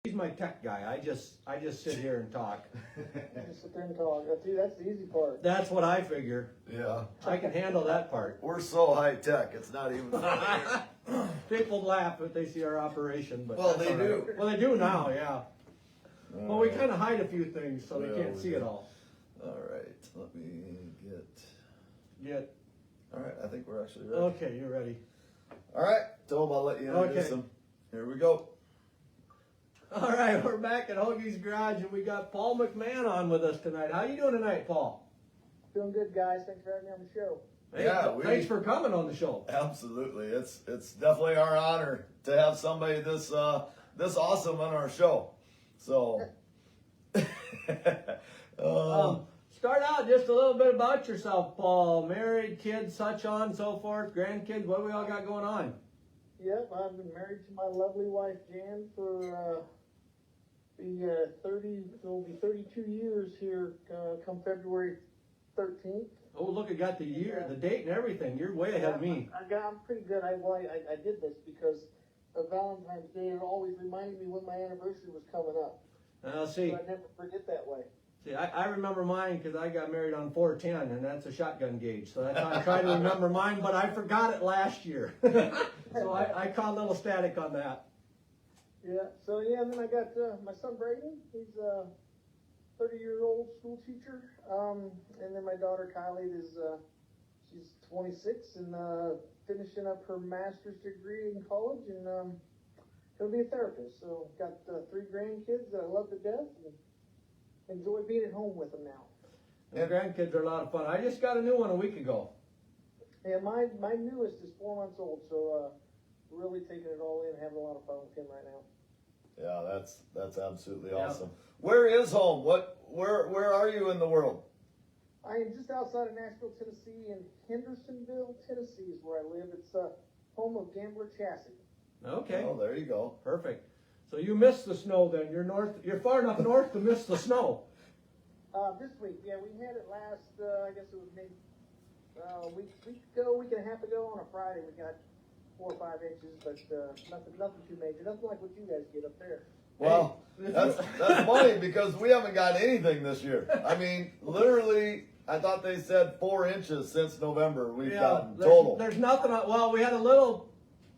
He's my tech guy. I just sit here and talk. Just sit there and talk. That's the easy part. That's what I figure. Yeah. I can handle that part. We're so high tech, it's not even funny. People laugh if they see our operation, but Well, that's they all right. do. Well, they do now, yeah. Well, we kind of hide a few things so they Yeah, can't we see do. it all. All right, let me get. Yet, All right, I think we're actually ready. okay, you're ready. All right, Tom, I'll let you introduce Okay. them. Here we go. All right, we're back at Hoagie's Garage, and we got Paul McMahan on with us tonight. How you doing tonight, Paul? Doing good, guys. Thanks for having me on the show. Hey, Yeah, thanks for coming on the show. Absolutely, it's definitely our honor to have somebody this awesome on our show. So, Start out just a little bit about yourself, Paul. Married, kids, such on, so forth, grandkids. What do we all got going on? Yep, I've been married to my lovely wife Jan for it'll be 32 years here come February 13th. Oh, look, I got the year, the date, and everything. You're way ahead of me. I'm pretty good. I did this because of Valentine's Day. It always reminded me when my anniversary was coming up. See, So I never forget that way. I remember mine because I got married on 410, and that's a shotgun gauge. So that's how I try to remember mine, but I forgot it last year. So I caught a little static on that. Yeah. So yeah, and then I got my son Braden. He's a 30-year-old school teacher. And then my daughter Kylie is she's 26 and finishing up her master's degree in college and gonna be a therapist. So got 3 grandkids that I love to death and enjoy being at home with them now. And grandkids are a lot of fun. I just got a new one a week ago. And my newest is 4 months old, so really taking it all in, having a lot of fun with him right now. yeah, that's absolutely awesome. Where is home? Where are you in the world? I am just outside of Nashville, Tennessee, in Hendersonville, Tennessee is where I live. It's home of Gambler Chassis. Okay, Oh, there you go. perfect. So you missed the snow then. You're far enough north to miss the snow. This week, yeah, we had it last, I guess it was maybe a week and a half ago on a Friday. We got 4 or 5 inches, but nothing too major. Nothing like what you guys get up there. Well, that's funny because we haven't got anything this year. I mean, literally, I thought they said 4 inches since November we've gotten total. There's nothing. Well, we had a little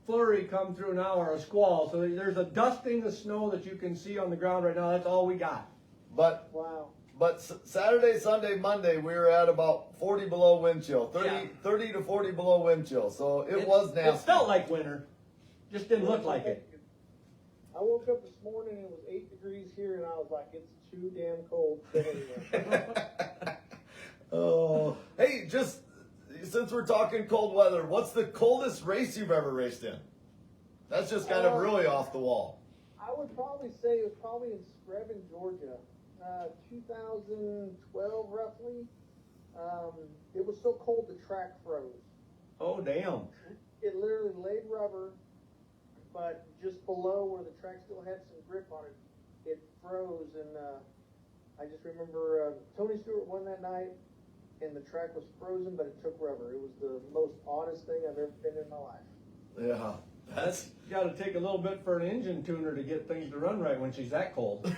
flurry come through now, or a squall. So there's a dusting of snow that you can see on the ground right now. That's all we got. But Wow. Saturday, Sunday, Monday, we were at about 40 below wind chill, 30 to 40 below wind chill. So it was nasty. It felt like winter, just didn't look like it. I woke up this morning and it was 8 degrees here, and I was like, it's too damn cold. Oh, hey, just since we're talking cold weather, what's the coldest race you've ever raced in? That's just kind of really off the wall. I would probably say it was probably in Screven, Georgia, 2012 roughly. It was so cold the track froze. Oh damn! It literally laid rubber, but just below where the track still had some grip on it, it froze. And I just remember Tony Stewart won that night, and the track was frozen, but it took rubber. It was the most oddest thing I've ever been in my life. Yeah, That's got to take a little bit for an engine tuner to get things to run right when she's that cold.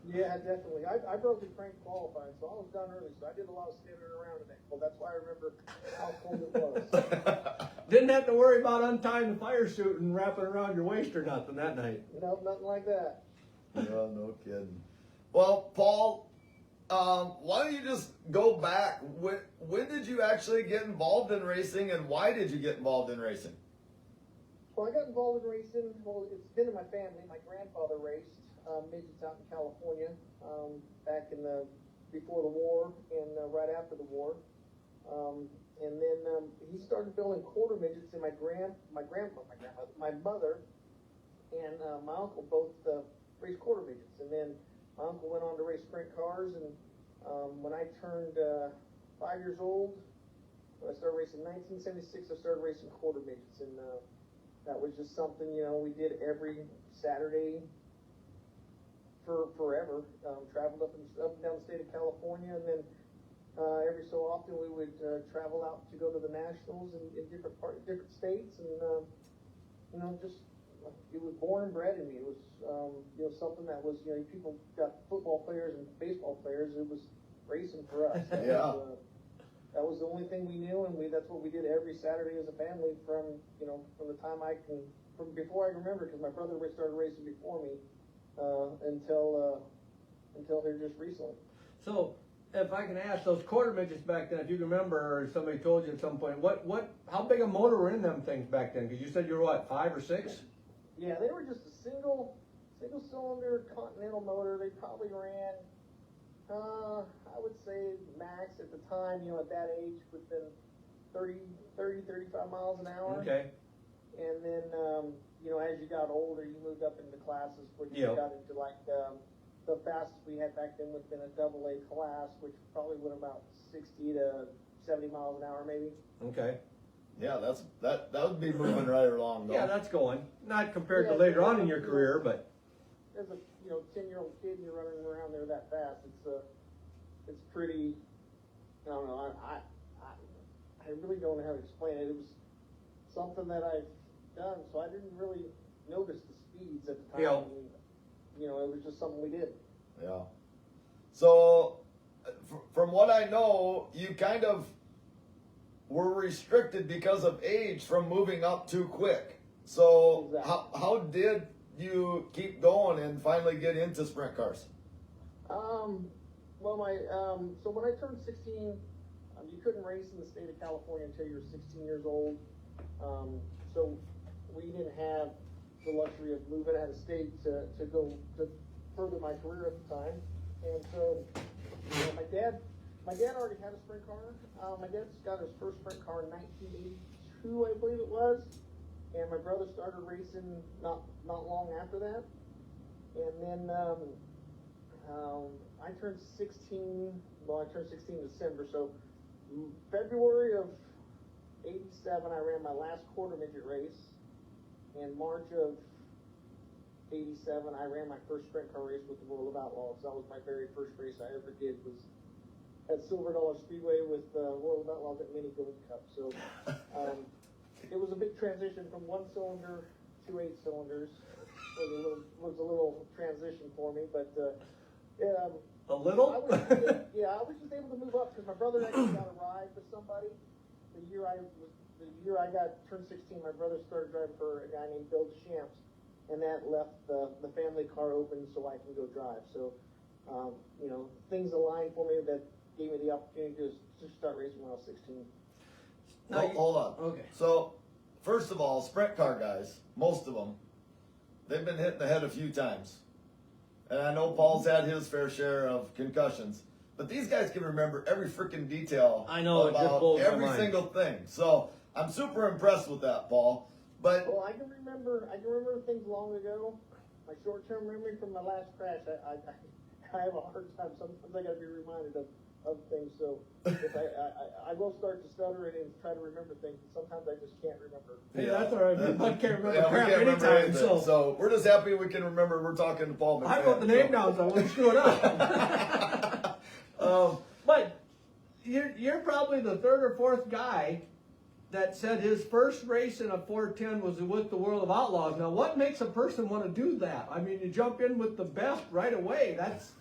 Yeah, definitely. I broke the crank qualifying, so I was done early, so I did a lot of standing around in that cold. That's why I remember how cold it was. Didn't have to worry about untying the fire suit and wrapping it around your waist or nothing that night. No, nothing like that. Yeah, no kidding. Well, Paul, why don't you just go back? When did you actually get involved in racing, and why did you get involved in racing? Well, I got involved in racing. Well, it's been in my family. My grandfather raced midgets out in California back in before the war and right after the war. And then he started building quarter midgets, and my mother and my uncle both raced quarter midgets. And then my uncle went on to race sprint cars, and when I turned 5 years old, when I started racing in 1976, I started racing quarter midgets, and that was just something, we did every Saturday for forever. Traveled up and down the state of California, and then every so often we would travel out to go to the nationals in different states, and just it was born and bred in me. It was, something that was, people got football players and baseball players. It was racing for us. That was the only thing we knew, and that's what we did every Saturday as a family from the time from before I can remember, because my brother started racing before me, until here just recently. So, if I can ask, those quarter midgets back then, if you can remember, or somebody told you at some point, how big a motor were in them things back then? Because you said you were what, 5 or 6? Yeah, they were just a single cylinder Continental motor. They probably ran, I would say max at the time, at that age, within 35 miles an hour. Okay. And then, as you got older, you moved up into classes, which you got into like, the fastest we had back then would have been a AA class, which probably went about 60 to 70 miles an hour, maybe. Okay. Yeah, that would be moving right along, though. Yeah, that's going. Not compared to later on in your career, but. As a 10-year-old kid, and you're running around there that fast. It's pretty. I don't know. I really don't know how to explain it. It was something that I've done, so I didn't really notice the speeds at the time. Yeah. It was just something we did. Yeah. So, from what I know, you kind of were restricted because of age from moving up too quick. So, Exactly. how did you keep going and finally get into sprint cars? Well, so when I turned 16, you couldn't race in the state of California until you were 16 years old. So we didn't have the luxury of moving out of state to go to further my career at the time. And so my dad already had a sprint car. My dad got his first sprint car in 1982, I believe it was. And my brother started racing not long after that. And then I turned 16. Well, I turned 16 in December. So February of '87, I ran my last quarter midget race. In March of '87, I ran my first sprint car race with the World of Outlaws. That was my very first race I ever did. Was at Silver Dollar Speedway with World of Outlaws at Mini Gold Cup. So it was a big transition from 1 cylinder to 8 cylinders. Was a little transition for me, but A little? I was just able to move up because my brother actually got a ride with somebody. The year I got turned 16, my brother started driving for a guy named Bill Deschamps, and that left the family car open so I can go drive. So, things aligned for me that gave me the opportunity to start racing when I was 16. Hold on. Okay. So, first of all, sprint car guys, most of them, they've been hit in the head a few times. And I know Paul's had his fair share of concussions. But these guys can remember every freaking detail. I know, it just about blows my every mind. single thing. So I'm super impressed with that, Paul. But Well, I can remember things long ago. My short-term memory from my last crash, I have a hard time. Sometimes I got to be reminded of things. So if I will start to stutter and try to remember things. And sometimes I just can't remember. Hey, that's all right. I can't remember we crap can't remember anytime. anything. So So we're just happy we can remember we're talking to Paul McMahan. I wrote the name down so I wouldn't screw it up. But you're probably the 3rd or 4th guy that said his first race in a 410 was with the World of Outlaws. Now, what makes a person want to do that? I mean, you jump in with the best right away. That's,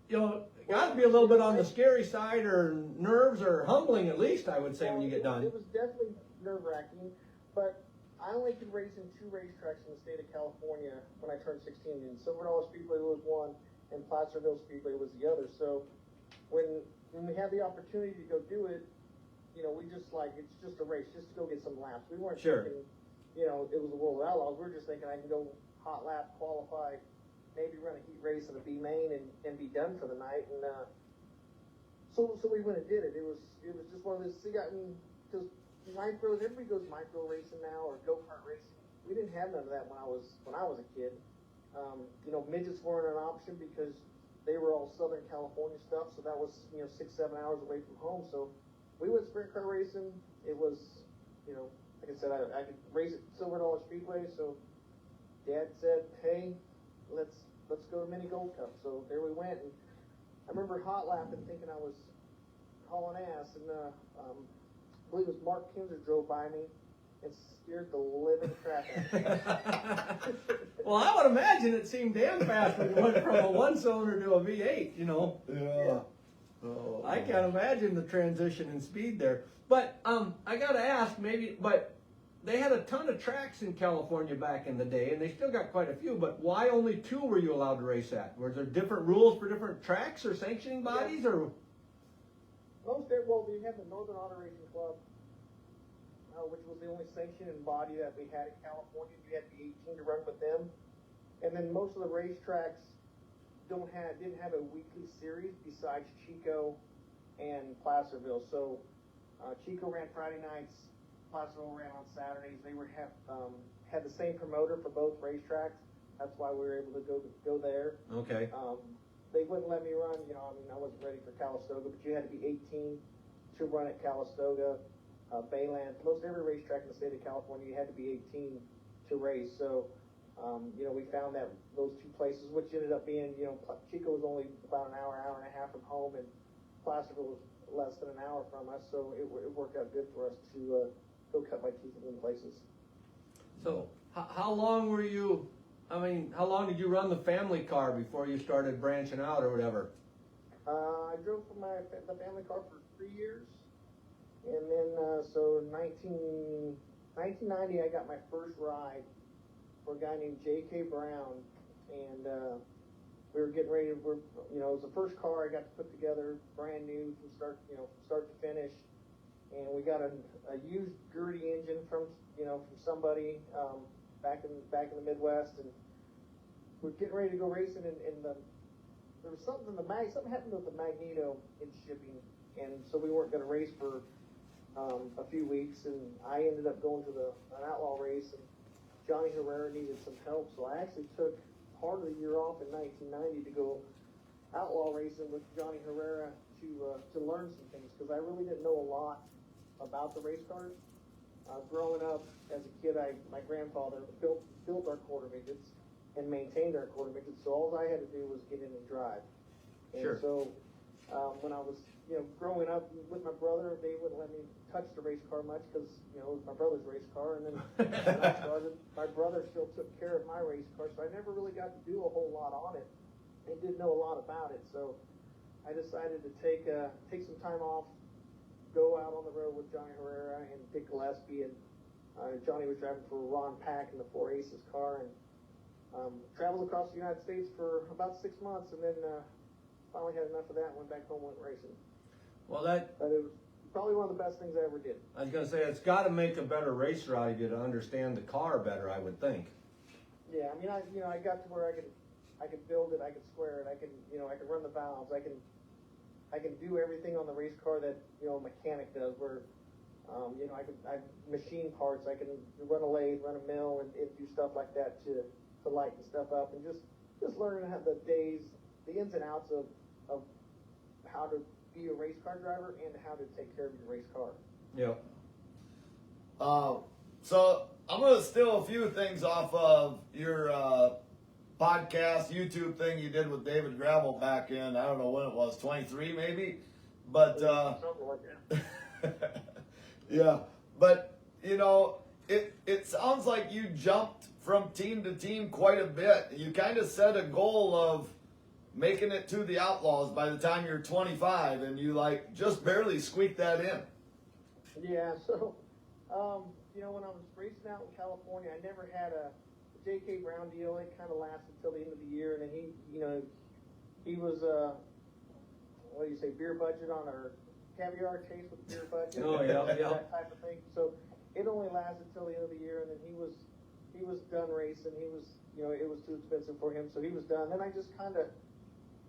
got to be a little bit on the scary side, or nerves, or humbling at least, I would say, when you get done. It was definitely nerve-wracking, but I only could race in 2 racetracks in the state of California when I turned 16. And Silver Dollar Speedway was one, and Placerville Speedway was the other. So when we had the opportunity to go do it, we just it's just a race, just to go get some laps. We weren't thinking, it was the World of Outlaws. We were just thinking I can go hot lap, qualify, maybe run a heat race in a B main and be done for the night. And so we went and did it. It was just one of those. Because micros, everybody goes micro racing now or go kart racing. We didn't have none of that when I was a kid. Midgets weren't an option because they were all Southern California stuff. So that was 6-7 hours away from home. So we went sprint car racing. It was, like I said, I could race at Silver Dollar Speedway. So Dad said, "Hey, let's go to Mini Gold Cup." So there we went, and I remember hot lapping, thinking I was hauling ass, and I believe it was Mark Kinzer drove by me, and scared the living crap out of me. Well, I would imagine it seemed damn fast when you went from a 1-cylinder to a V8, you know. Yeah. Oh, I can't imagine the transition in speed there. But I got to ask, but they had a ton of tracks in California back in the day, and they still got quite a few. But why only 2 were you allowed to race at? Were there different rules for different tracks or sanctioning bodies, or? Well, we had the Northern Auto Racing Club, which was the only sanctioning body that we had in California. You had to be 18 to run with them. And then most of the racetracks didn't have a weekly series besides Chico and Placerville. So Chico ran Friday nights, Placerville ran on Saturdays. They had the same promoter for both racetracks. That's why we were able to go there. Okay. They wouldn't let me run. I wasn't ready for Calistoga, but you had to be 18 to run at Calistoga, Bayland. Most every racetrack in the state of California, you had to be 18 to race. So, we found that those 2 places, which ended up being, Chico was only about an hour and a half from home, and Placerville was less than an hour from us. So it worked out good for us to go cut my teeth in them places. So how long were you? How long did you run the family car before you started branching out or whatever? I drove for the family car for 3 years, and then so 1990 I got my first ride for a guy named J.K. Brown, and we were getting ready. It was the first car I got to put together, brand new from start to finish, and we got a used Gertie engine from somebody back in the Midwest, and we're getting ready to go racing, and there was something happened with the magneto in shipping, and so we weren't going to race for a few weeks, and I ended up going to an outlaw race, and Johnny Herrera needed some help, so I actually took part of the year off in 1990 to go outlaw racing with Johnny Herrera to learn some things, because I really didn't know a lot about the race cars. Growing up as a kid, my grandfather built our quarter midgets and maintained our quarter midgets, so all I had to do was get in and drive. And Sure. so when I was growing up with my brother, they wouldn't let me touch the race car much because it was my brother's race car. And then when I started, my brother still took care of my race car, so I never really got to do a whole lot on it and didn't know a lot about it. So I decided to take some time off, go out on the road with Johnny Herrera and Dick Gillespie, and Johnny was driving for Ron Pack in the 4 Aces car, and traveled across the United States for about 6 months, and then finally had enough of that and went back home and went racing. Well, But it was probably one of the best things I ever did. I was going to say, it's got to make a better race rider to understand the car better, I would think. Yeah, I got to where I could build it, I could square it, I could run the valves, I can do everything on the race car that a mechanic does. Where I machine parts, I can run a lathe, run a mill, and do stuff like that to lighten stuff up, and just learning how the ins and outs of how to be a race car driver and how to take care of your race car. Yep. So I'm going to steal a few things off of your podcast, YouTube thing you did with David Gravel back in, I don't know when it was, 23 maybe? But, Something like that. yeah, but, it sounds like you jumped from team to team quite a bit. You kind of set a goal of making it to the Outlaws by the time you're 25, and you just barely squeaked that in. Yeah, so, when I was racing out in California, I never had a J.K. Brown deal. It kind of lasted till the end of the year, and then he was, beer budget on our caviar chase with beer budget. Oh, yeah. That type of thing. So it only lasted till the end of the year, and then he was done racing. He was, it was too expensive for him, so he was done. Then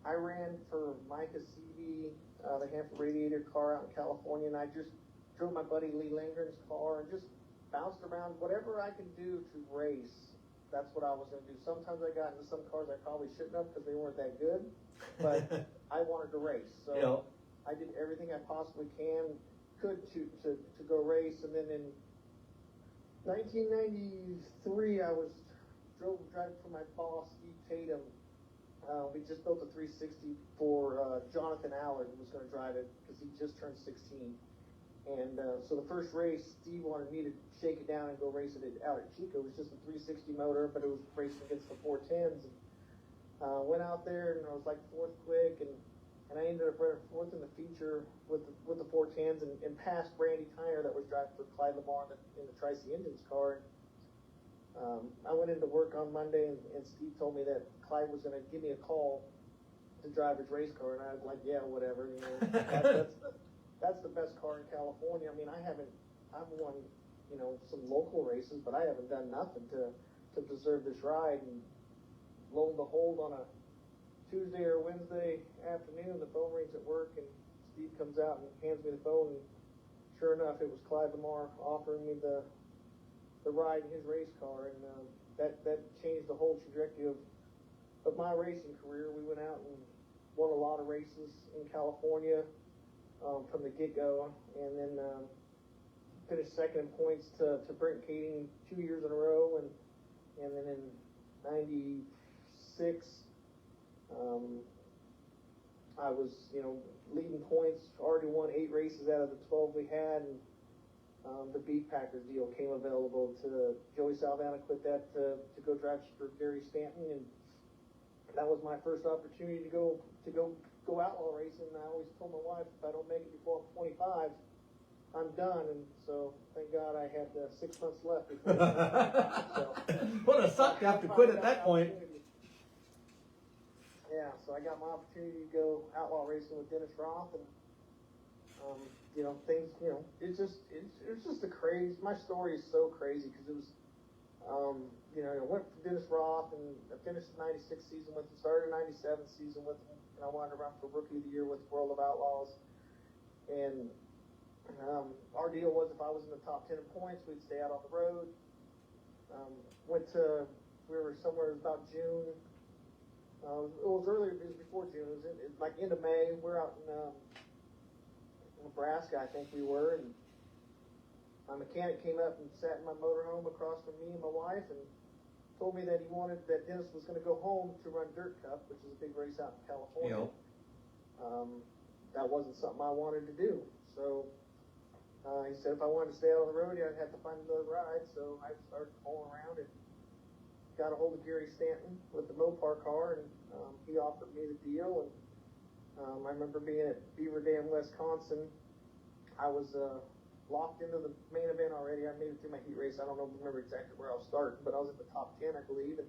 I ran for Micah CV, the Hanford Radiator car out in California, and I just drove my buddy Lee Lindgren's car and just bounced around. Whatever I could do to race, that's what I was going to do. Sometimes I got into some cars I probably shouldn't have because they weren't that good, but I wanted to race. So I did everything I possibly could to go race. And then in 1993, I was driving for my boss, Steve Tatum. We just built a 360 for Jonathan Allard, who was going to drive it because he just turned 16. And so the first race, Steve wanted me to shake it down and go race it out at Chico. It was just a 360 motor, but it was racing against the 410s. And, went out there and I was like fourth quick, and I ended up running fourth in the feature with the 410s and passed Randy Tyner that was driving for Clyde Lamar in the Tri-C Engines car. I went into work on Monday, and Steve told me that Clyde was going to give me a call to drive his race car, and I was like, yeah, whatever. You know, that's the best car in California. I mean, I've won, you know, some local races, but I haven't done nothing to deserve this ride. And lo and behold, on a Tuesday or Wednesday afternoon, the phone rings at work, and Steve comes out and hands me the phone, and sure enough, it was Clyde Lamar offering me the ride in his race car, and that changed the whole trajectory of my racing career. We went out and won a lot of races in California from the get-go, and then finished second in points to Brent Kading 2 years in a row, and then in '96, I was, you know, leading points, already won 8 races out of the 12 we had, and the Beef Packers deal came available to Joey Salvana, quit that to go drive for Gary Stanton, and that was my first opportunity to go outlaw racing. And I always told my wife, if I don't make it before I'm 25, I'm done. And so thank God I had 6 months left before. So, what a suck to have to quit at that point. Yeah, so I got my opportunity to go outlaw racing with Dennis Roth, and you know, things, you know, it's just a crazy, my story is so crazy because it was, you know, I went for Dennis Roth, and I finished the '96 season with him, started the '97 season with him, and I wanted to run for Rookie of the Year with World of Outlaws. And our deal was if I was in the top 10 in points, we'd stay out on the road. We were somewhere about June. It was earlier, it was before June. It was like end of May. We're out in Nebraska, I think we were, and my mechanic came up and sat in my motorhome across from me and my wife, and told me that Dennis was going to go home to run Dirt Cup, which is a big race out in California. Yep. That wasn't something I wanted to do, so he said if I wanted to stay out on the road, I'd have to find another ride. So I started calling around and got a hold of Gary Stanton with the Mopar car, and he offered me the deal. And I remember being at Beaver Dam, Wisconsin. I was locked into the main event already. I made it through my heat race. I don't remember exactly where I was starting, but I was in the top 10, I believe. And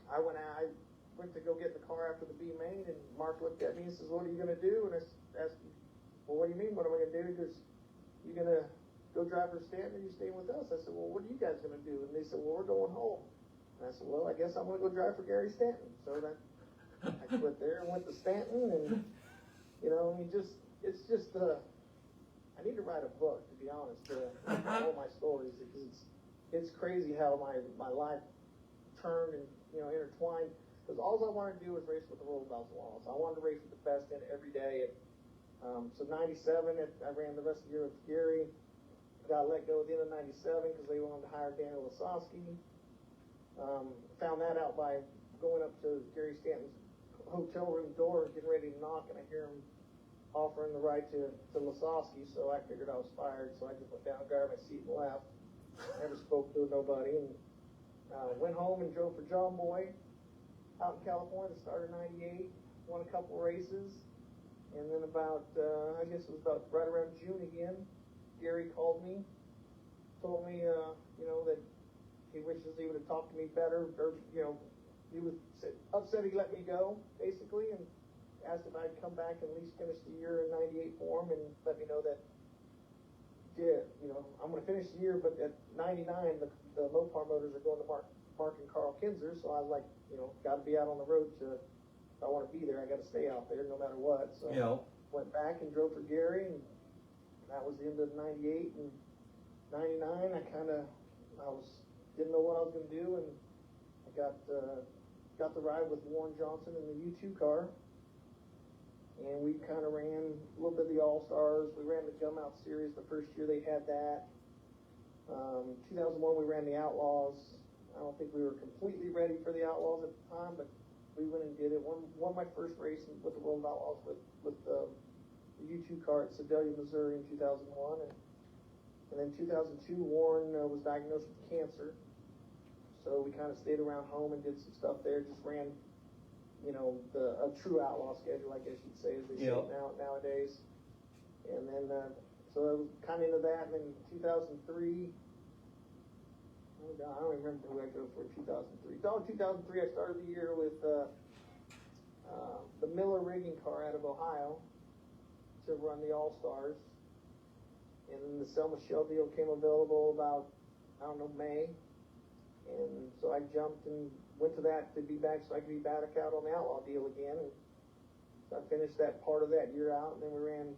I went to go get in the car after the B main, and Mark looked at me and says, "What are you going to do?" And I asked him, "Well, what do you mean? What am I going to do?" He goes, "You going to go drive for Stanton, or you staying with us?" I said, "Well, what are you guys going to do?" And they said, "Well, we're going home." And I said, "Well, I guess I'm going to go drive for Gary Stanton." So that I quit there and went to Stanton, and you know, it's just I need to write a book, to be honest, all my stories, because it's crazy how my life turned and, you know, intertwined. Because all I wanted to do was race with the World of Outlaws. I wanted to race with the best in every day. So '97, I ran the rest of the year with Gary. Got let go at the end of '97 because they wanted to hire Daniel Lasowski. Found that out by going up to Gary Stanton's hotel room door, getting ready to knock, and I hear him offering the ride to Lasowski. So I figured I was fired. So I just went down, grabbed my seat, and left. Never spoke to nobody, and went home and drove for John Boy out in California. Started '98, won a couple races, and then about I guess it was about right around June again, Gary called me, told me you know, that he wishes he would have talked to me better, or you know, he was upset he let me go basically, and asked if I'd come back and at least finish the year in '98 for him, and let me know that, yeah, you know, I'm going to finish the year, but at '99 the Mopar motors are going to Mark and Carl Kinzer, so I was like, you know, got to be out on the road to. If I want to be there, I got to stay out there no matter what. So went back and drove for Gary, and that was the end of '98. And '99, I didn't know what I was going to do, and I got the ride with Warren Johnson in the U2 car. And we kind of ran a little bit of the All-Stars. We ran the Gum Out Series the first year they had that. 2001, we ran the Outlaws. I don't think we were completely ready for the Outlaws at the time, but we went and did it. Won my first race with the World of Outlaws with the the U2 car at Sedalia, Missouri in 2001. And then 2002, Warren was diagnosed with cancer. So we kind of stayed around home and did some stuff there. Just ran, a true outlaw schedule, I guess you'd say, as they say nowadays. And then, so I was kind of into that. And then 2003, I don't remember who I drove for in 2003. Oh, 2003, I started the year with the Miller rigging car out of Ohio to run the All-Stars. And then the Selma Shell deal came available about, May. And so I jumped and went to that to be back so I could be back out on the Outlaw deal again. And so I finished that part of that year out. And then we ran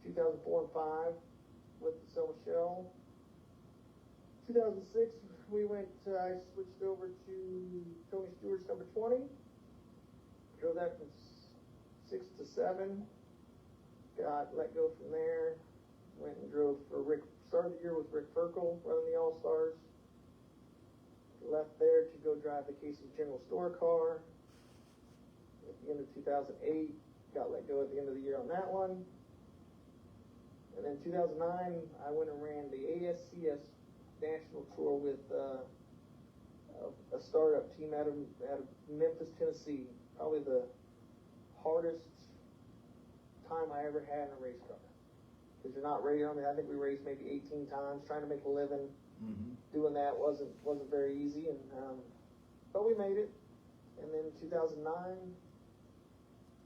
2004 and 5 with the Selma Shell. 2006, I switched over to Tony Stewart's number 20. Drove that from 6 to 7. Got let go from there. Went and drove for Rick. Started the year with Rick Ferkel running the All-Stars. Left there to go drive the Casey's General Store car. At the end of 2008, got let go at the end of the year on that one. And then 2009, I went and ran the ASCS National Tour with a startup team out of Memphis, Tennessee. Probably the hardest time I ever had in a race car. Because you're not ready. I think we raced maybe 18 times, trying to make a living. Mm-hmm. Doing that wasn't very easy, but we made it. And then 2009,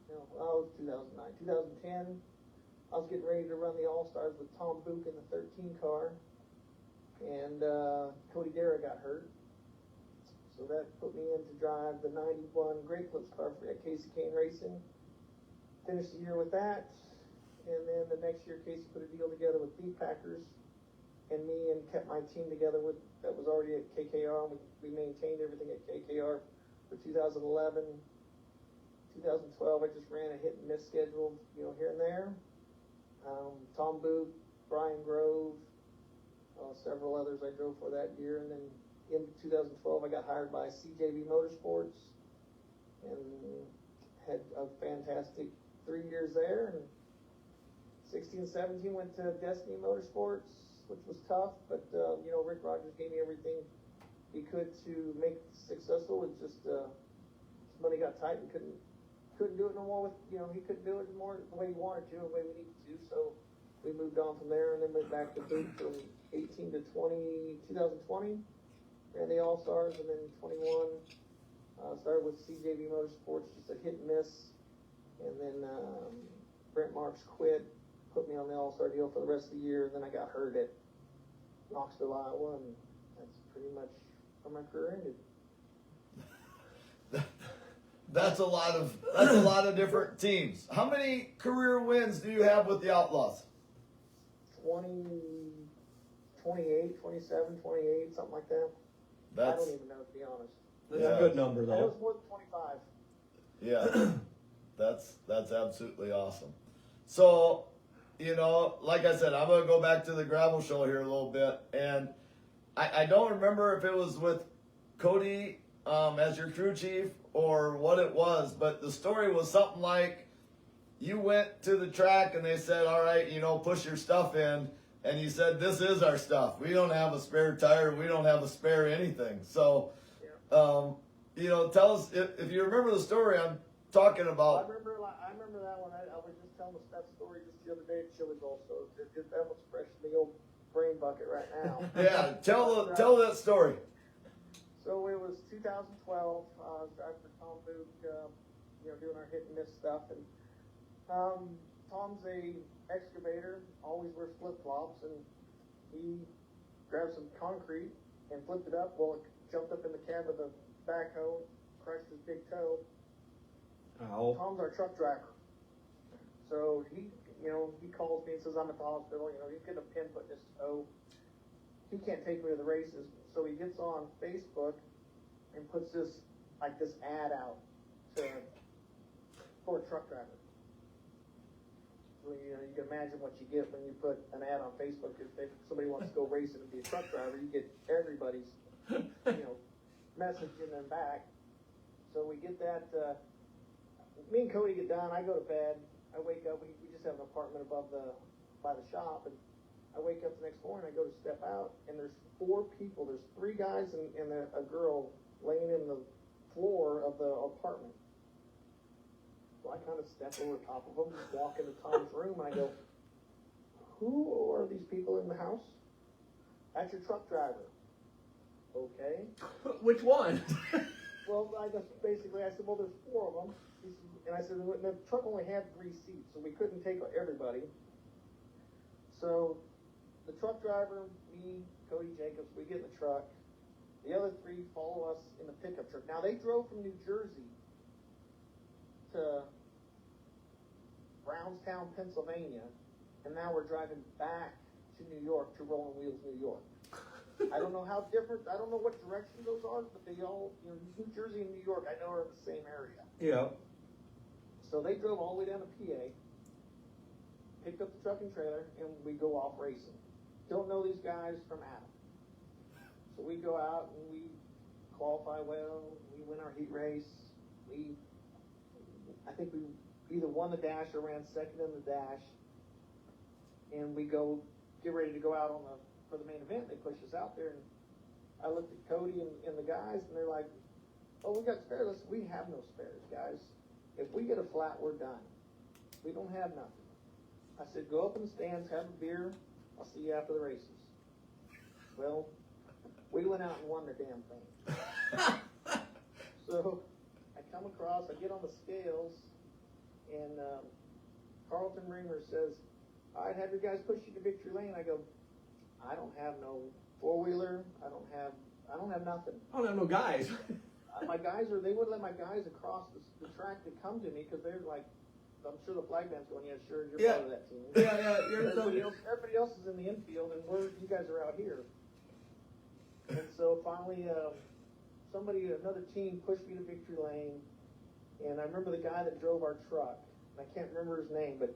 2010, I was getting ready to run the All-Stars with Tom Book in the 13 car, and Cody Dara got hurt. So that put me in to drive the 91 Great Clips car at Casey Kane Racing. Finished the year with that, and then the next year Casey put a deal together with Beef Packers and me and kept my team together that was already at KKR. We maintained everything at KKR for 2011. 2012, I just ran a hit and miss schedule, here and there. Tom Booth, Brian Grove, several others I drove for that year. And then in 2012, I got hired by CJB Motorsports and had a fantastic 3 years there. And 16, 17 went to Destiny Motorsports, which was tough, but Rick Rogers gave me everything he could to make it successful. It's just his money got tight and couldn't do it no more with he couldn't do it more the way he wanted to, the way we needed to. So we moved on from there and then went back to Boot from 18 to 2020, ran the All Stars, and then 21 started with CJB Motorsports, just a hit and miss, and then Brent Marks quit. Put me on the All-Star deal for the rest of the year, and then I got hurt at Knoxville, Iowa, and that's pretty much where my career ended. That's a lot of different teams. How many career wins do you have with the Outlaws? 28, 27, 28, something like that. I don't even know, to be honest. That's a good number, It though. was more than 25. Yeah, that's absolutely awesome. So, like I said, I'm going to go back to the gravel show here a little bit. And I don't remember if it was with Cody as your crew chief or what it was, but the story was something like you went to the track and they said, all right, push your stuff in. And you said, this is our stuff. We don't have a spare tire. We don't have a spare anything. So, tell us, if you remember the story I'm talking about. I remember that one. I was just telling that story just the other day at Chili Bowl, so that was fresh in the old brain bucket right now. Yeah, tell that story. So it was 2012. I was driving for Tom Booth, doing our hit and miss stuff, and Tom's a excavator, always wears flip flops, and he grabbed some concrete and flipped it up. Well, it jumped up in the cab of the backhoe, crushed his big toe. Ow. Tom's our truck driver. So he calls me and says, I'm at the hospital. He's getting a pin put in his toe. He can't take me to the races. So he gets on Facebook and puts this ad out for a truck driver. So, you can imagine what you get when you put an ad on Facebook. If somebody wants to go racing and be a truck driver, you get everybody's, message in them back. So we get that, me and Cody get done, I go to bed, I wake up, we just have an apartment by the shop, and I wake up the next morning, I go to step out, and there's 4 people, there's 3 guys and a girl laying in the floor of the apartment. So I kind of step over top of them, walk into Tom's room, and I go, who are these people in the house? That's your truck driver. Okay. Which one? Well, I said, well, there's 4 of them. And I said, the truck only had 3 seats, so we couldn't take everybody. So the truck driver, me, Cody Jacobs, we get in the truck. The other 3 follow us in the pickup truck. Now, they drove from New Jersey to Brownstown, Pennsylvania, and now we're driving back to New York, to Rolling Wheels, New York. I don't know how different, I don't know what direction those are, but they all, New Jersey and New York, I know are in the same area. Yeah. So they drove all the way down to PA, picked up the truck and trailer, and we go off racing. Don't know these guys from Adam. So we go out and we qualify well, we win our heat race. I think we either won the dash or ran second in the dash. And we get ready to go out for the main event. They push us out there, and I looked at Cody and the guys, and they're like, oh, we got spares. Listen, we have no spares, guys. If we get a flat, we're done. We don't have nothing. I said, go up in the stands, have a beer. I'll see you after the races. Well, we went out and won the damn thing. So I come across, I get on the scales, and Carlton Reamer says, all right, have your guys push you to victory lane. I go, I don't have no 4-wheeler. I don't have nothing. I don't have no guys. My guys they wouldn't let my guys across the track to come to me because they're like, I'm sure the flag band's going, yeah, sure, you're part of that team. Everybody else is in the infield, and you guys are out here. And so finally, another team pushed me to victory lane, and I remember the guy that drove our truck, and I can't remember his name, but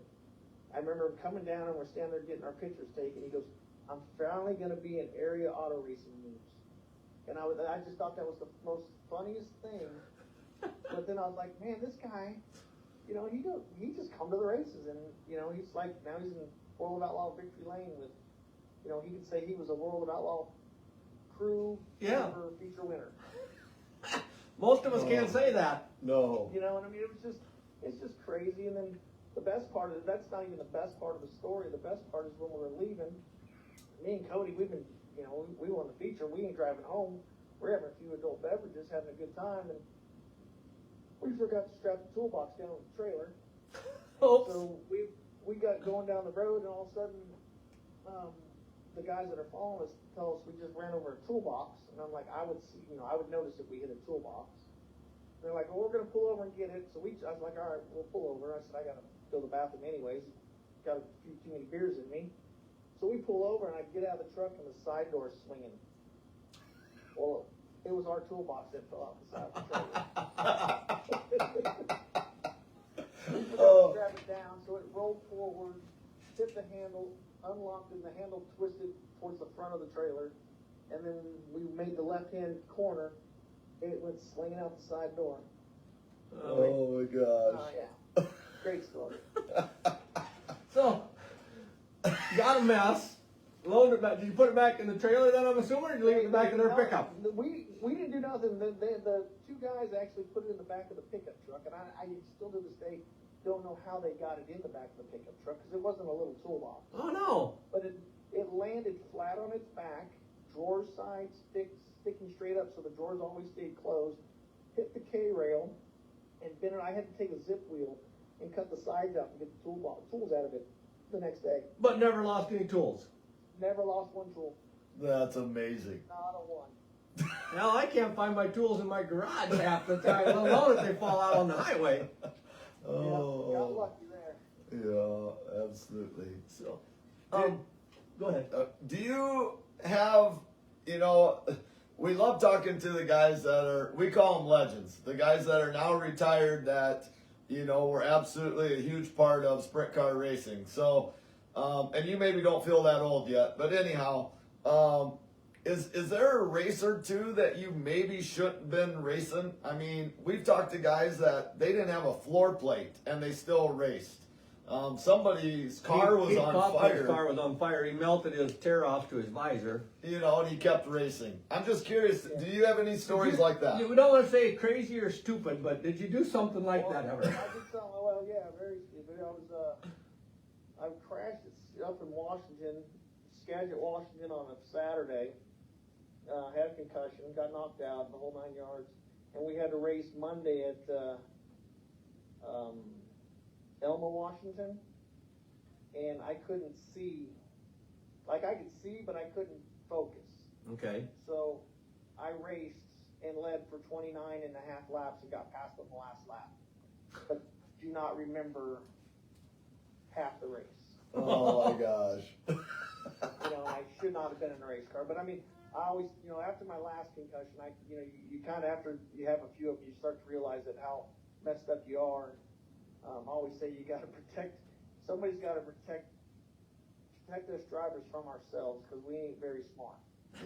I remember him coming down, and we're standing there getting our pictures taken. He goes, I'm finally going to be in area auto racing news. And I just thought that was the most funniest thing. But then I was like, man, this guy, he just come to the races, and he's like, now he's in World of Outlaw Victory Lane with, he could say he was a World of Outlaw crew feature winner. Most of us can't say that. No. You know what I mean? It's just crazy. And then the best part of it, that's not even the best part of the story. The best part is when we were leaving, me and Cody, we've been, we won the feature. We ain't driving home. We're having a few adult beverages, having a good time, and we forgot to strap the toolbox down with the trailer. Oops. So we got going down the road, and all of a sudden, the guys that are following us tell us we just ran over a toolbox, and I'm like, I would notice if we hit a toolbox. They're like, well, we're gonna pull over and get it. So I was like, all right, we'll pull over. I said, I gotta go to the bathroom anyways. Got a few too many beers in me. So we pull over, and I get out of the truck, and the side door's swinging. Well, it was our toolbox that fell out the side of the trailer. We forgot to grab it down, so it rolled forward, hit the handle, unlocked, and the handle twisted towards the front of the trailer. And then we made the left-hand corner. It went slinging out the side door. Oh my gosh. Yeah. Great story. So, got a mess. Loaded it back. Did you put it back in the trailer then, I'm assuming, or did you leave it in the back of their pickup? We didn't do nothing. The 2 guys actually put it in the back of the pickup truck, and I still to this day don't know how they got it in the back of the pickup truck because it wasn't a little toolbox. Oh, no. But it landed flat on its back, drawer side sticking straight up, so the drawers always stayed closed, hit the K-rail, and I had to take a zip wheel and cut the sides out and get the tools out of it the next day. But never lost any tools. Never lost one tool. That's amazing. Not a one. Now I can't find my tools in my garage half the time, let alone if they fall out on the highway. Oh. Yeah, got lucky there. Yeah, absolutely. So, go ahead. Do you have, we love talking to the guys that we call them legends, the guys that are now retired that, were absolutely a huge part of sprint car racing. So, and you maybe don't feel that old yet, but anyhow, is there a race or two that you maybe shouldn't have been racing? I mean, we've talked to guys that they didn't have a floor plate and they still raced. Somebody's car was Keith on Kaufman's fire. car was on fire. He melted his tear off to his visor. You know, and he kept racing. I'm just curious. Do you have any stories like that? We don't want to say crazy or stupid, but did you do something like that ever? I did something, well, yeah, very stupid. I crashed up in Washington, Skagit, Washington on a Saturday. Had a concussion, got knocked out, the whole 9 yards. And we had to race Monday at Elma, Washington. And I couldn't see. Like, I could see, but I couldn't focus. Okay. So I raced and led for 29 and a half laps and got past on the last lap. But do not remember half the race. Oh my gosh. You know, I should not have been in a race car. But I mean, I always, you know, after my last concussion, you kind of, after you have a few of them, you start to realize that how messed up you are. I always say you got to somebody's got to protect us drivers from ourselves because we ain't very smart.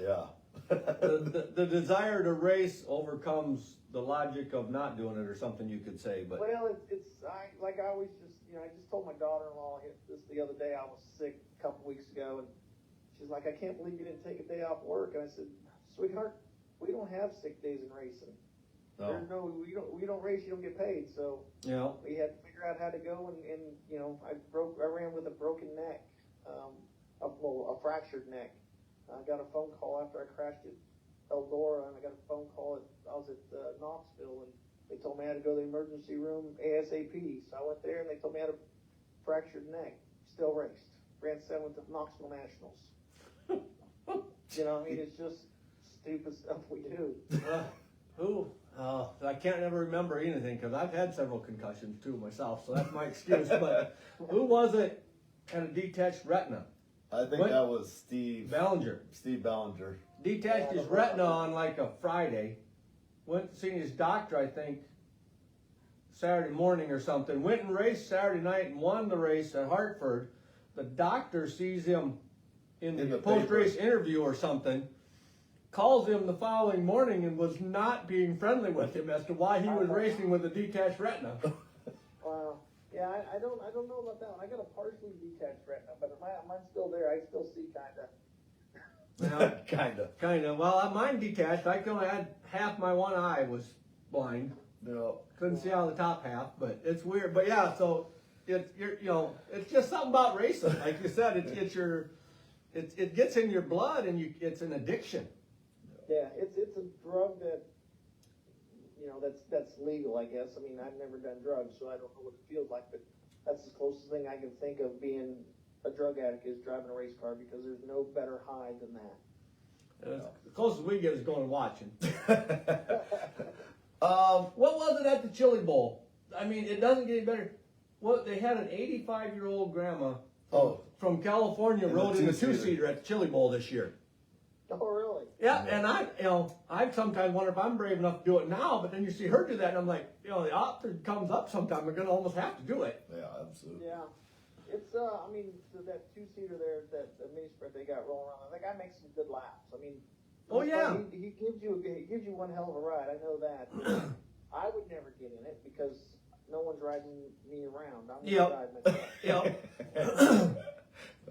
Yeah. the desire to race overcomes the logic of not doing it, or something you could say. But well, I always just, you know, I just told my daughter-in-law this the other day. I was sick a couple weeks ago, and she's like, "I can't believe you didn't take a day off work." And I said, "Sweetheart, we don't have sick days in racing. There's we don't race, you don't get paid." So yeah, we had to figure out how to go, and you know, I ran with a broken neck, a fractured neck. I got a phone call after I crashed at Eldora, and I got a phone call I was at Knoxville, and they told me I had to go to the emergency room ASAP. So I went there, and they told me I had a fractured neck. Still raced. Ran 7th at Knoxville Nationals. You know, I mean, it's just stupid stuff we do. I can't ever remember anything because I've had several concussions too myself, so that's my excuse. But who was it had a detached retina? I think that was Steve Ballinger. Steve Ballinger. Detached his retina on like a Friday. Went to see his doctor, I think, Saturday morning or something. Went and raced Saturday night and won the race at Hartford. The doctor sees him in the post-race interview or something, calls him the following morning and was not being friendly with him as to why he was racing with a detached retina. Wow. Yeah, I don't know about that one. I got a partially detached retina, but mine's still there. I still see Kind of. Well, mine detached. I only had half my one eye was blind. No. Couldn't see out of the top half, but it's weird. But yeah, so it's just something about racing. Like you said, it gets in your blood, and it's an addiction. Yeah, it's a drug that, you know, that's legal, I guess. I mean, I've never done drugs, so I don't know what it feels like, but that's the closest thing I can think of being a drug addict is driving a race car, because there's no better high than that. The closest we get is going and watching. What was it at the Chili Bowl? I mean, it doesn't get any better. Well, they had an 85-year-old grandma from California rode in the two-seater at the Chili Bowl this year. Oh, really? Yeah, and I sometimes wonder if I'm brave enough to do it now, but then you see her do that, and I'm like, the option comes up sometime, we're going to almost have to do it. Yeah, absolutely. Yeah. It's, I mean, that two-seater there, that mini sprint they got rolling around, that guy makes some good laps. I mean, he gives you one hell of a ride, I know that. I would never get in it because no one's riding me around. I'm going to ride myself.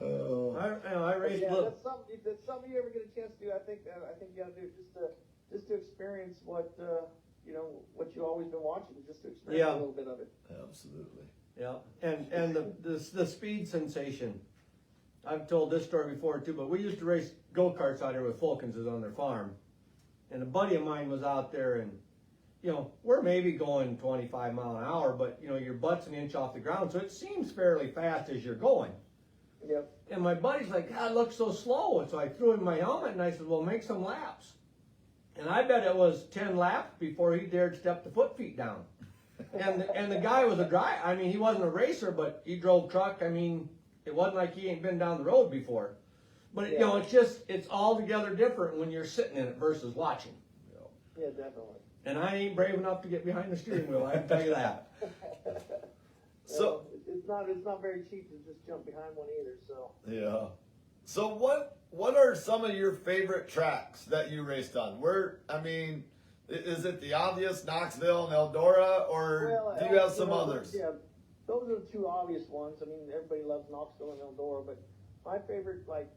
I raced. Yeah, that's something you ever get a chance to do. I think you got to do just to experience what what you always been watching, just to experience a little bit of it. Absolutely. Yeah, and the speed sensation. I've told this story before too, but we used to race go-karts out here with Fulkinses on their farm, and a buddy of mine was out there, and we're maybe going 25 mile an hour, but your butt's an inch off the ground, so it seems fairly fast as you're going. Yep. And my buddy's like, God, it looks so slow. And so I threw in my helmet and I said, well, make some laps. And I bet it was 10 laps before he dared step the foot feet down. And the guy was a driver. I mean, he wasn't a racer, but he drove truck. I mean, it wasn't like he ain't been down the road before. But it's altogether different when you're sitting in it versus watching. Yeah, definitely. And I ain't brave enough to get behind the steering wheel, I can tell you that. So it's not very cheap to just jump behind one either. So yeah. So what are some of your favorite tracks that you raced on? Is it the obvious Knoxville and Eldora, or do you have some others? Yeah, those are the two obvious ones. I mean, everybody loves Knoxville and Eldora, but my favorite, like,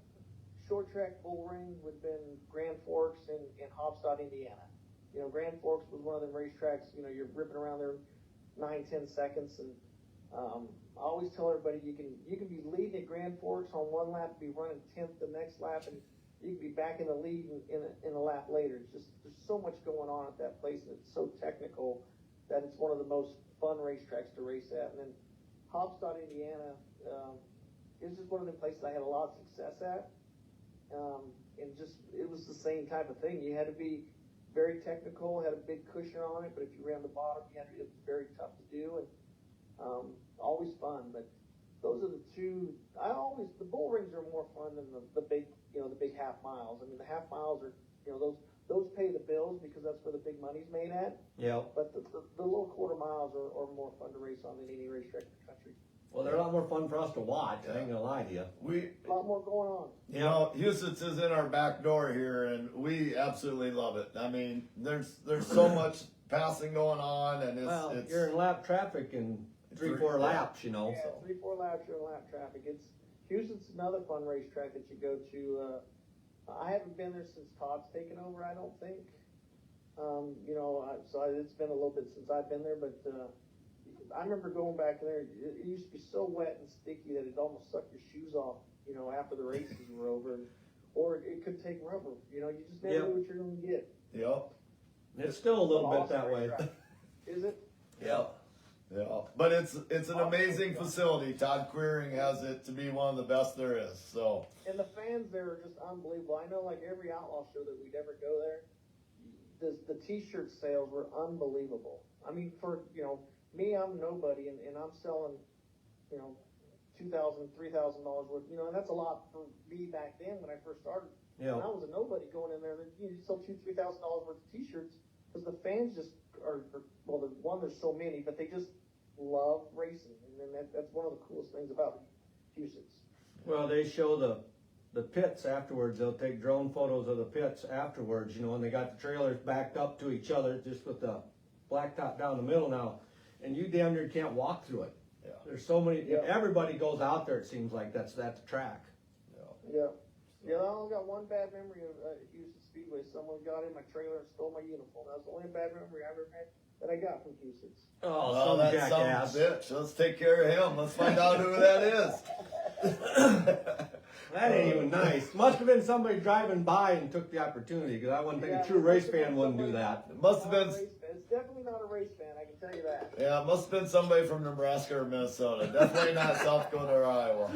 short track bull ring would have been Grand Forks and Hobstadt, Indiana. You know, Grand Forks was one of them racetracks, you know, you're ripping around there 9-10 seconds, and I always tell everybody you can be leading at Grand Forks on one lap, be running 10th the next lap, and you can be back in the lead in a lap later. It's just, there's so much going on at that place, and it's so technical that it's one of the most fun racetracks to race at. And then Hobstadt, Indiana, is just one of the places I had a lot of success at. And just, it was the same type of thing. You had to be very technical, had a big cushion on it, but if you ran the bottom, it was very tough to do, and always fun. But those are the two. The bull rings are more fun than the big, you know, the big half miles. I mean, the half miles are, you know, those pay the bills because that's where the big money's made at. Yeah. But the little quarter miles are more fun to race on than any racetrack in the country. Well, they're a lot more fun for us to watch. I ain't gonna lie to you. A lot more going on. You know, Huset's is in our back door here, and we absolutely love it. I mean, there's so much passing going on, and it's you're in lap traffic in 3-4 laps, you know. Yeah, So. 3-4 laps, you're in lap traffic. Houston's another fun racetrack that you go to. I haven't been there since Todd's taken over, I don't think. You know, it's been a little bit since I've been there, but I remember going back there. It used to be so wet and sticky that it almost sucked your shoes off, you know, after the races were over. Or it could take rubber. You know, you just never knew what you're going to get. Yep. It's still a little bit that way. Is it? Yep. Yeah, but it's an amazing facility. Todd Queering has it to be one of the best there is. So. And the fans there are just unbelievable. I know, like, every outlaw show that we'd ever go there, the T-shirt sales were unbelievable. I mean, for, you know, me, I'm nobody, and I'm selling, you know, $2,000, $3,000 worth. You know, and that's a lot for me back then when I first started. Yeah. And I was a nobody going in there. You sell $2,000, $3,000 worth of T-shirts because the fans just there's so many, but they just love racing, and then that's one of the coolest things about Huset's. Well, they show the pits afterwards. They'll take drone photos of the pits afterwards, you know, and they got the trailers backed up to each other, just with the blacktop down the middle now, and you damn near can't walk through it. Yeah. There's so many. Yeah. Everybody goes out there. It seems like that's the track. Yeah. Yeah, I only got one bad memory of Houston Speedway. Someone got in my trailer and stole my uniform. That was the only bad memory I ever had that I got from Houston's. Oh, well, some that's jackass. some bitch. Let's take care of him. Let's find out who that is. That ain't even nice. Must have been somebody driving by and took the opportunity, because I wouldn't think a true race fan wouldn't do that. It must have been. It's definitely not a race fan, I can tell you that. Yeah, it must have been somebody from Nebraska or Minnesota. Definitely not South Dakota or Iowa.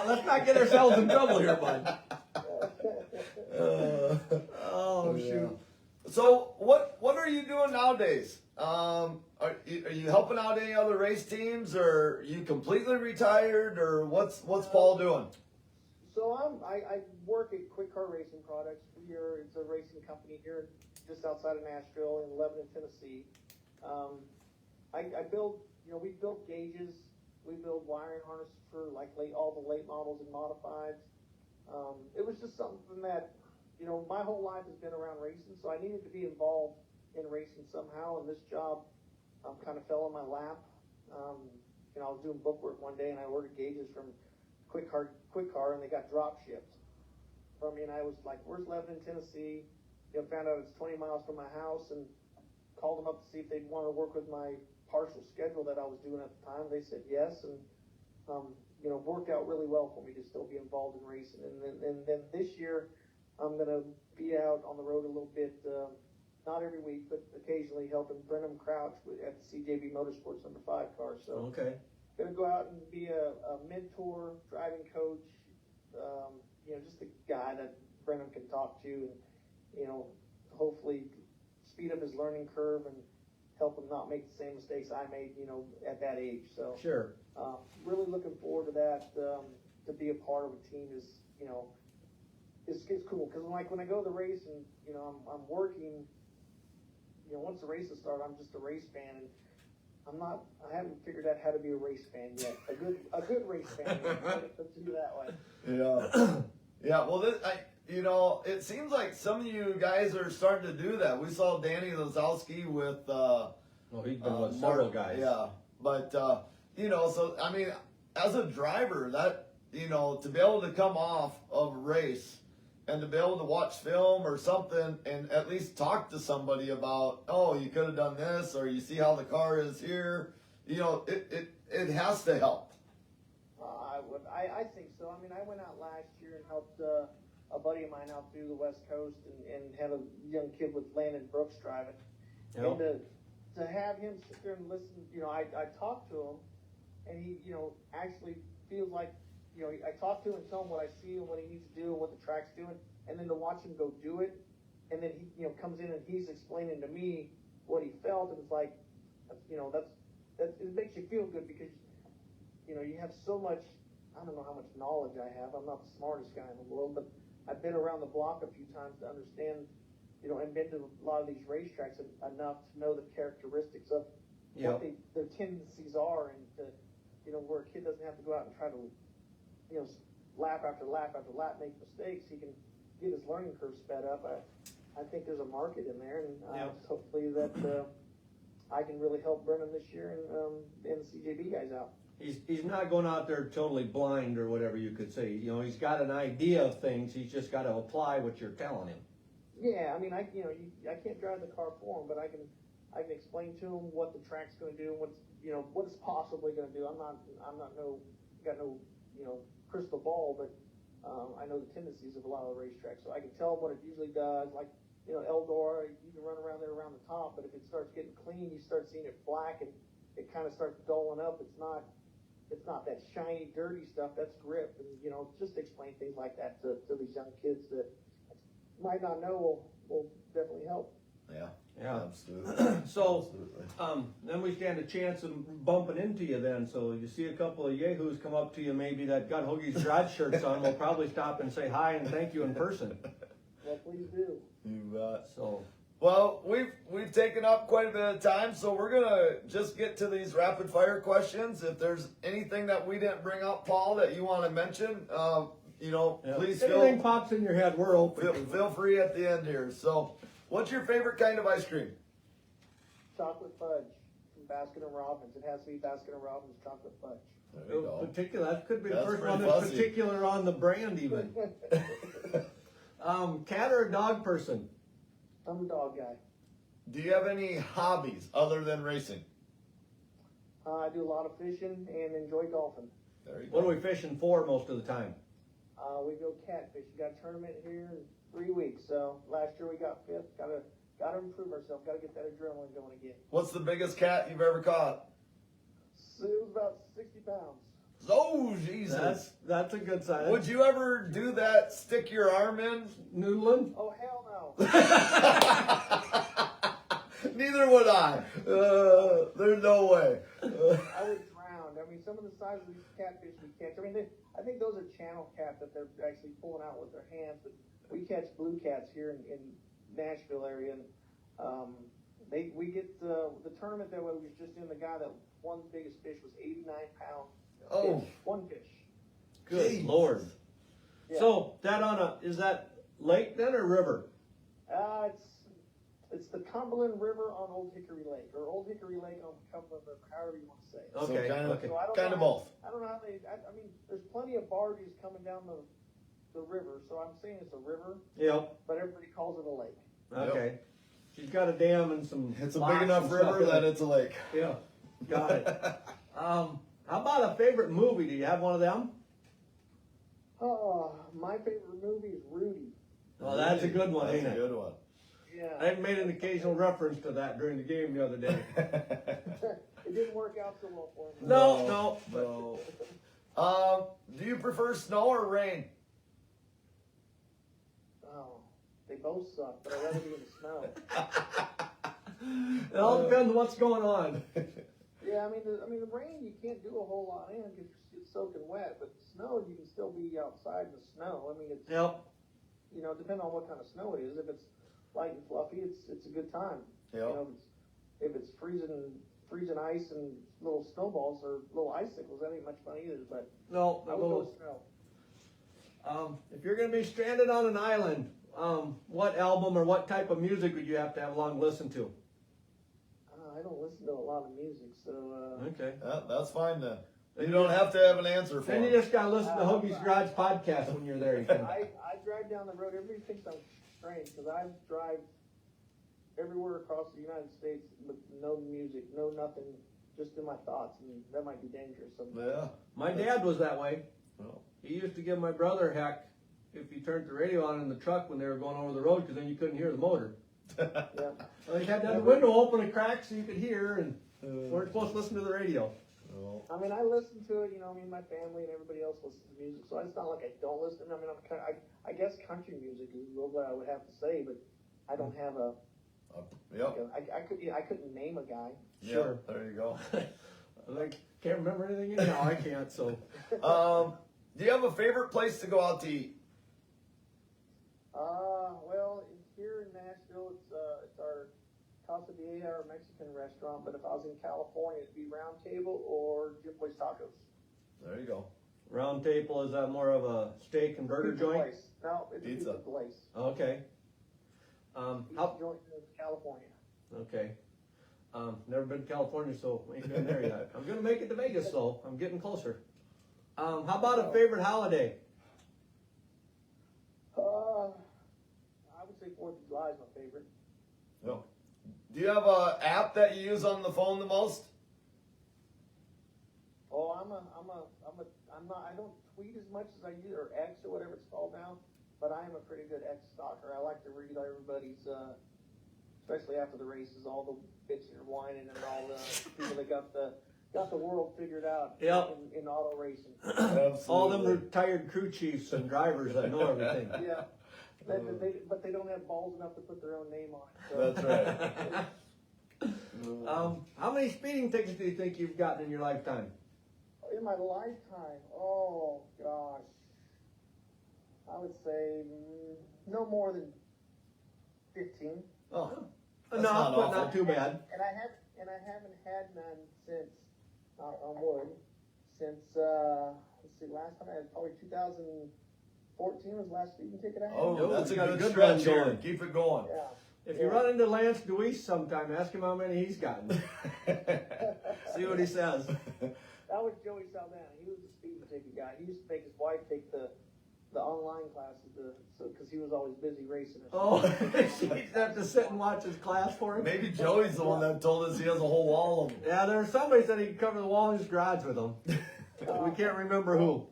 Let's not get ourselves in trouble here, bud. Oh, shoot. So what are you doing nowadays? Are you helping out any other race teams, or are you completely retired, or what's Paul doing? So I work at Quick Car Racing Products. It's a racing company here just outside of Nashville in Lebanon, Tennessee. I build, you know, we build gauges, we build wiring harnesses for like all the late models and modifieds. It was just something that, you know, my whole life has been around racing, so I needed to be involved in racing somehow, and this job kind of fell in my lap. You know, I was doing bookwork one day, and I ordered gauges from Quick Car, and they got drop shipped from me, and I was like, where's Lebanon, Tennessee? You know, found out it's 20 miles from my house, and called them up to see if they'd want to work with my partial schedule that I was doing at the time. They said yes, and you know, worked out really well for me to still be involved in racing. And then this year, I'm going to be out on the road a little bit, not every week, but occasionally helping Brenham Crouch at the CJB Motorsports number 5 car. So Okay. going to go out and be a mentor, driving coach, you know, just a guy that Brenham can talk to, and, you know, hopefully speed up his learning curve and help him not make the same mistakes I made, you know, at that age. So Sure. really looking forward to that. To be a part of a team is, you know, it's cool, because like when I go to the race and, you know, I'm working, you know, once the races start, I'm just a race fan, and I haven't figured out how to be a race fan yet. A good race fan, let's do that way. Yeah. Yeah, well, you know, it seems like some of you guys are starting to do that. We saw Danny Lazowski with Well, he's been with several guys. Yeah, but you know, so I mean, as a driver, that, you know, to be able to come off of a race and to be able to watch film or something and at least talk to somebody about, oh, you could have done this, or you see how the car is here, you know, it has to help. I think so. I mean, I went out last year and helped a buddy of mine out through the West Coast and had a young kid with Landon Brooks driving. Yep. And to have him sit there and listen, you know, I talked to him, and he, you know, actually feels like, you know, I talk to him and tell him what I see and what he needs to do and what the track's doing, and then to watch him go do it, and then he, you know, comes in and he's explaining to me what he felt, and it's like, you know, that it makes you feel good because, you know, you have so much. I don't know how much knowledge I have. I'm not the smartest guy in the world, but I've been around the block a few times to understand, you know, and been to a lot of these racetracks enough to know the characteristics of what their tendencies are, and to, you know, where a kid doesn't have to go out and try to, you know, lap after lap after lap make mistakes. He can get his learning curve sped up. I think there's a market in there, and hopefully that I can really help Brennan this year and the CJB guys out. He's not going out there totally blind or whatever you could say. You know, he's got an idea of things. He's just got to apply what you're telling him. Yeah, I mean, I can't drive the car for him, but I can explain to him what the track's going to do, and what it's possibly going to do. I'm not got no crystal ball, but I know the tendencies of a lot of the racetracks, so I can tell him what it usually does. Like, you know, Eldora, you can run around there around the top, but if it starts getting clean, you start seeing it black and it kind of starts dulling up. It's not that shiny, dirty stuff. That's grip, and you know, just explain things like that to these young kids that might not know will definitely help. Yeah, absolutely. So, then we stand a chance of bumping into you then. So you see a couple of yahoos come up to you, maybe that got Hoagie's garage shirts on. We'll probably stop and say hi and thank you in person. Well, please do. You bet. So. Well, we've taken up quite a bit of time, so we're gonna just get to these rapid fire questions. If there's anything that we didn't bring up, Paul, that you want to mention, please anything pops in your head, we're open. Feel free at the end here. So, what's your favorite kind of ice cream? Chocolate fudge from Baskin and Robbins. It has to be Baskin and Robbins chocolate fudge. There you go. Particular, that could be the That's first pretty one that's fussy. particular on the brand even. Cat or a dog person? I'm a dog guy. Do you have any hobbies other than racing? I do a lot of fishing and enjoy golfing. There you What go. are we fishing for most of the time? We go catfish. We got a tournament here in 3 weeks. So last year we got fifth. Gotta improve ourselves. Gotta get that adrenaline going again. What's the biggest cat you've ever caught? So it was about 60 pounds. Oh, Jesus. That's a good sign. Would you ever do that, stick your arm in? Noodling? Oh, hell no. Neither would I. There's no way. I would drown. I mean, some of the size of these catfish we catch, I mean, I think those are channel cat that they're actually pulling out with their hands, but we catch blue cats here in Nashville area, and we get the tournament that we was just in, the guy that won the biggest fish was 89 pounds. Oh. Fish, one fish. Good Jeez. Lord. Yeah. So is that lake then or river? It's the Cumberland River on Old Hickory Lake, or Old Hickory Lake on Cumberland River, however you want to say it. Okay. So I don't kind know of both. I don't know how I mean, there's plenty of barges coming down the river, so I'm saying it's a river, Yep. but everybody calls it a lake. Okay. She's got a dam and some. It's a locks big enough and stuff river in that it. it's a lake. Yeah. Got it. How about a favorite movie? Do you have one of them? Oh, my favorite movie is Rudy. Oh, that's a good one, That's ain't a it? good one. Yeah. I made an occasional reference to that during the game the other day. It didn't work out so well for me. No. No. Do you prefer snow or rain? Oh, they both suck, but I'd rather be in the snow. It all depends on what's going on. Yeah, I mean the rain you can't do a whole lot in because it's soaking wet, but snow you can still be outside in the snow. I mean it's Yep. Depending on what kind of snow it is. If it's light and fluffy, it's a good time. Yep. If it's freezing ice and little snowballs or little icicles, that ain't much fun either. But No. I would go with snow. If you're going to be stranded on an island, what album or what type of music would you have to have along to listen to? I don't listen to a lot lot of music. So Okay. Yeah, that's fine then. You don't have to have an answer for Then you it. just gotta listen to Hoagie's Garage podcast when you're there. You can. I drive down the road. Everybody thinks I'm strange because I drive everywhere across the United States with no music, no nothing, just in my thoughts, and that might be dangerous sometimes. Yeah. My dad was that way. Well, He used to give my brother heck if he turned the radio on in the truck when they were going over the road, because then you couldn't hear the motor. Yeah. So he had to have the window open a crack so you could hear, and weren't supposed to listen to the radio. well, I mean, I listen to it. You know, I mean, my family and everybody else listens to music, so it's not like I don't listen. I mean, I guess country music is what I would have to say, but I don't have a. yep. I couldn't name a guy. Sure. Yep, there you go. I can't remember anything anyhow. I can't. So Do you have a favorite place to go out to eat? Well, here in Nashville, it's our Casa Vieja, our Mexican restaurant. But if I was in California, it'd be Round Table or Jim Boy's Tacos. There you go. Round Table, is that more of a steak and burger Pizza joint? place. No, it's Pizza. a pizza place. Okay. Pizza joint in California. Okay. Never been to California, so ain't been there yet. I'm gonna make it to Vegas, though. I'm getting closer. How about a favorite holiday? I would say 4th of July is my favorite. Yep. Do you have a app that you use on the phone the most? Oh, I don't tweet as much as I use, or X or whatever it's called now, but I am a pretty good X stalker. I like to read everybody's, especially after the races, all the bitching and whining and all the people that got the world figured out Yep. in auto racing. Absolutely. All them retired crew chiefs and drivers that know everything. Yeah. But they don't have balls enough to put their own name on it. So. That's right. How many speeding tickets do you think you've gotten in your lifetime? In my lifetime, oh gosh, I would say no more than 15. Oh, Enough, not but awful. not too bad. And I haven't had none since, knock on wood, since let's see, last time I had probably 2014 was the last speeding ticket I had. oh, that's a you got good a good stretch run here. going. Keep it going. Yeah. If you run into Lance Deweese sometime, ask him how many he's gotten. See what he says. That was Joey Saldana. He was the speeding ticket guy. He used to make his wife take the online classes, because he was always busy racing. Oh, she'd have to sit and watch his class for him. Maybe Joey's the one that told us he has a whole wall of them. Yeah, there was somebody said he could cover the wall in his garage with them. We can't remember who.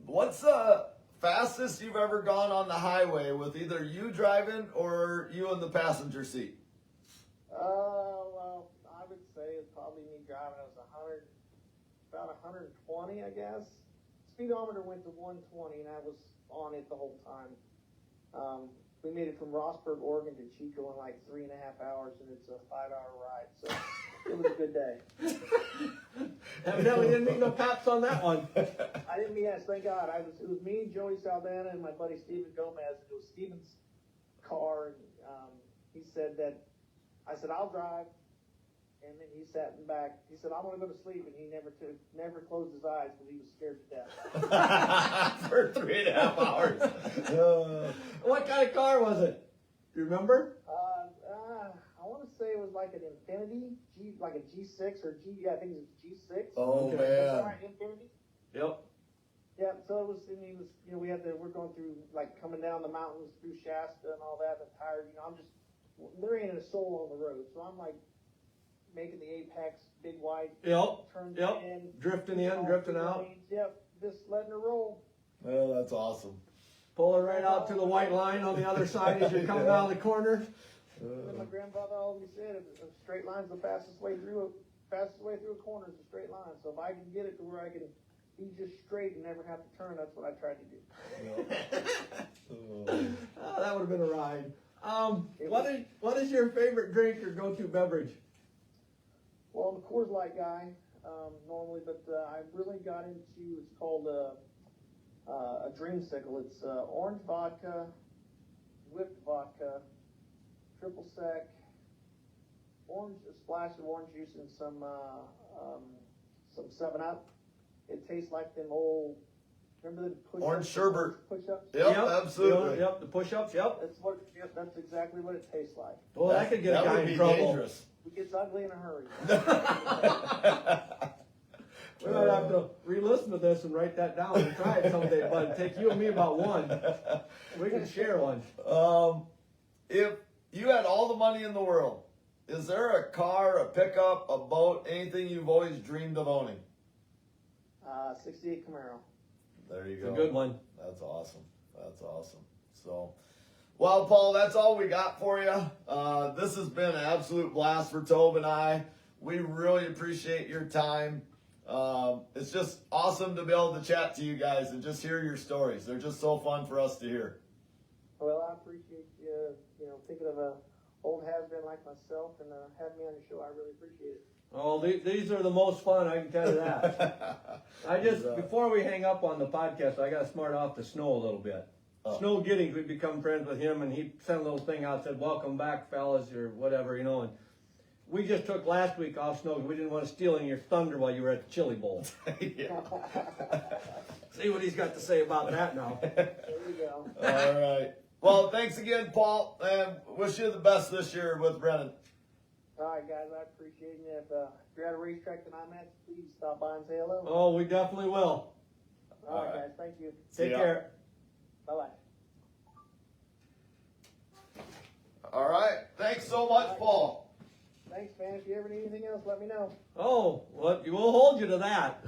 What's the fastest you've ever gone on the highway with either you driving or you in the passenger seat? Well, I would say it's probably me driving. It was about 120, I guess. Speedometer went to 120, and I was on it the whole time. We made it from Rossburg, Oregon to Chico in like 3.5 hours, and it's a 5-hour ride. So it was a good day. Evidently didn't need no cops on that one. I didn't mean yes, thank God. It was me, Joey Saldana, and my buddy Steven Gomez. It was Steven's car, and he said that I said I'll drive, and then he sat in back. He said I'm gonna go to sleep, and he never closed his eyes because he was scared to death. For 3.5 hours. What kind of car was it? Do you remember? I want to say it was like an Infinity like a G6 or I think it was G6. Oh, Okay. man. Right, Infinity. Yep. Yeah, so it was. I mean, it was. You know, we're going through like coming down the mountains through Shasta and all that. I'm tired. You know, there ain't a soul on the road, so I'm like making the apex, big wide turns Yep. in, Drifting in, drifting out. Yep, just letting her roll. Well, that's awesome. Pull her right out to the white line on the other side as you're coming out of the corner. And then my grandfather always said, "A straight line's the fastest way through a corner is a straight line." So if I can get it to where I can be just straight and never have to turn, that's what I tried to do. That would have been a ride. What is your favorite drink or go-to beverage? Well, I'm a Coors Light guy normally, but I really got into it's called a dreamsicle. It's orange vodka, whipped vodka, triple sec, a splash of orange juice, and some 7-Up. It tastes like them old Remember the push-ups? Orange sherbet. Push-ups? Yep, absolutely. Yep, the push-ups, yep. That's exactly what it tastes like. Well, that could get a guy would in be trouble. dangerous. It gets ugly in a hurry. We might have to re-listen to this and write that down and try it someday, bud. It'd take you and me about one. We can share one. If you had all the money in the world, is there a car, a pickup, a boat, anything you've always dreamed of owning? 68 Camaro. There you It's go. a good one. That's awesome. That's awesome. So, well, Paul, that's all we got for you. This has been an absolute blast for Tobe and I. We really appreciate your time. It's just awesome to be able to chat to you guys and just hear your stories. They're just so fun for us to hear. Well, I appreciate you, thinking of a old has-been like myself and having me on your show. I really appreciate it. Oh, these are the most fun, I can tell you that. Before we hang up on the podcast, I got to smart off the Snow a little bit. Oh. Snow Giddings, we become friends with him, and he sent a little thing out, said, welcome back, fellas, or whatever, and we just took last week off Snow. We didn't want to steal any of your thunder while you were at the Chili Bowl. Yeah. See what he's got to say about that now. There you go. All right. Well, thanks again, Paul, and wish you the best this year with Brennan. All right, guys, I appreciate it. If you're at a racetrack that I'm at, please stop by and say hello. Oh, we definitely will. All right, guys, thank you. See Take ya. care. Bye-bye. All right. Thanks so much, Paul. Thanks, man. If you ever need anything else, let me know. Oh, well, we'll hold you to that.